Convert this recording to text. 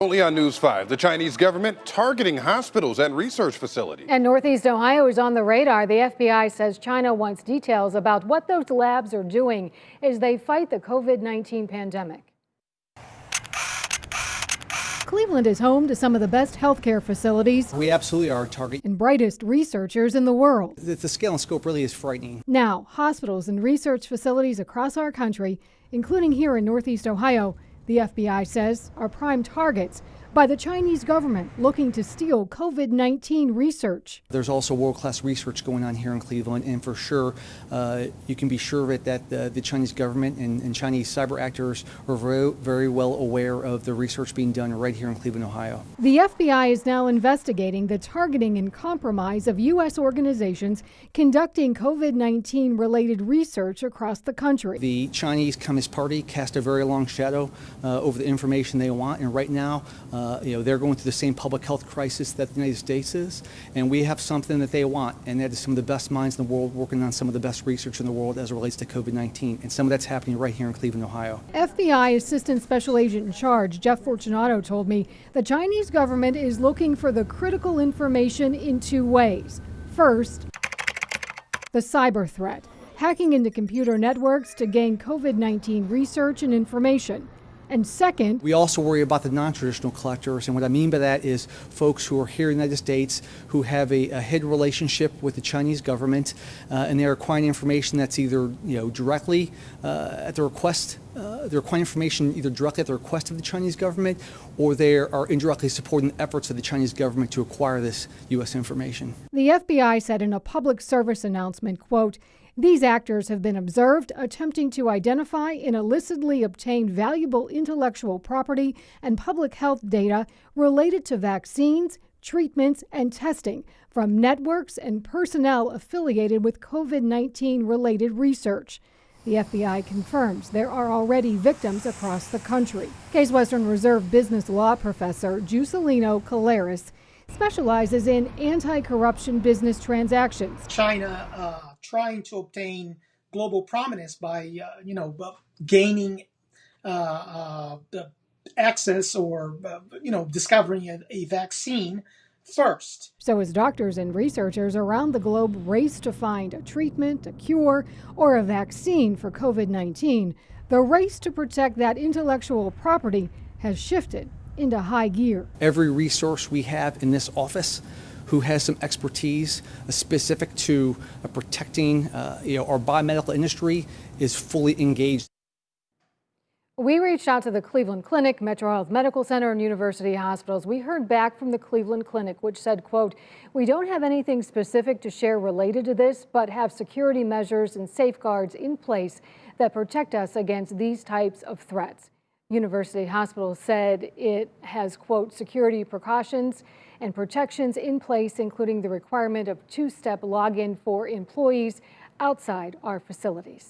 Only on News 5, the Chinese government targeting hospitals and research facilities. And Northeast Ohio is on the radar. The FBI says China wants details about what those labs are doing as they fight the COVID-19 pandemic. Cleveland is home to some of the best healthcare facilities. We absolutely are a target. And brightest researchers in the world. The scale and scope really is frightening. Now, hospitals and research facilities across our country, including here in Northeast Ohio, the FBI says are prime targets by the Chinese government looking to steal COVID-19 research. There's also world-class research going on here in Cleveland, and for sure, you can be sure of it that the Chinese government and Chinese cyber actors are very, very well aware of the research being done right here in Cleveland, Ohio. The FBI is now investigating the targeting and compromise of U.S. organizations conducting COVID-19 related research across the country. The Chinese Communist Party cast a very long shadow over the information they want, and right now, they're going through the same public health crisis that the United States is, and we have something that they want, and that is some of the best minds in the world working on some of the best research in the world as it relates to COVID-19, and some of that's happening right here in Cleveland, Ohio. FBI Assistant Special Agent in Charge Jeff Fortunato told me the Chinese government is looking for the critical information in two ways. First, the cyber threat, hacking into computer networks to gain COVID-19 research and information. And second, we also worry about the non-traditional collectors, and what I mean by that is folks who are here in the United States who have a hidden relationship with the Chinese government, and they're acquiring information that's either directly at the request. They're acquiring information either directly at the request of the Chinese government, or they are indirectly supporting the efforts of the Chinese government to acquire this U.S. information. The FBI said in a public service announcement, quote, "These actors have been observed attempting to identify and illicitly obtain valuable intellectual property and public health data related to vaccines, treatments, and testing from networks and personnel affiliated with COVID-19 related research." The FBI confirms there are already victims across the country. Case Western Reserve business law professor Juscelino Caleres specializes in anti-corruption business transactions. China trying to obtain global prominence by, gaining the access or, discovering a vaccine first. So as doctors and researchers around the globe race to find a treatment, a cure, or a vaccine for COVID-19, the race to protect that intellectual property has shifted into high gear. Every resource we have in this office who has some expertise specific to protecting our biomedical industry is fully engaged. We reached out to the Cleveland Clinic, Metro Health Medical Center, and university hospitals. We heard back from the Cleveland Clinic, which said, quote, "We don't have anything specific to share related to this, but have security measures and safeguards in place that protect us against these types of threats." University Hospital said it has, quote, "security precautions and protections in place, including the requirement of two-step login for employees outside our facilities."